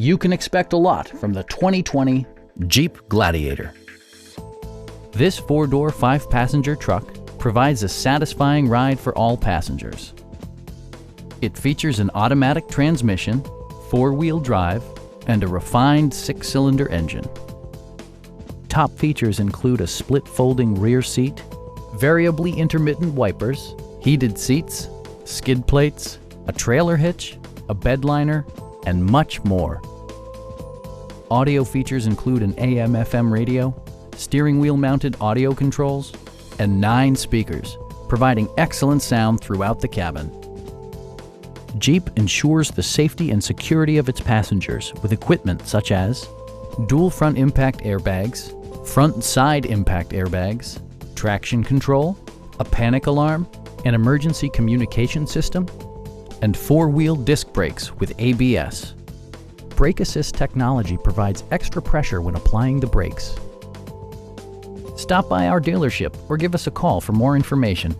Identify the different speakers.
Speaker 1: You can expect a lot from the 2020 Jeep Gladiator. This 4-door, 5-passenger truck provides a satisfying ride for all passengers. It features an automatic transmission, 4-wheel drive, and a refined 6-cylinder engine. Top features include a split folding rear seat, variably intermittent wipers, heated seats, skid plates, a trailer hitch, a bed liner, and much more. Audio features include an AM/FM radio, steering wheel mounted audio controls, and 9 speakers, providing excellent sound throughout the cabin. Jeep ensures the safety and security of its passengers with equipment such as dual front impact airbags, front and side impact airbags, traction control, a panic alarm, an emergency communication system, and 4-wheel disc brakes with ABS. Brake Assist technology provides extra pressure when applying the brakes. Stop by our dealership or give us a call for more information.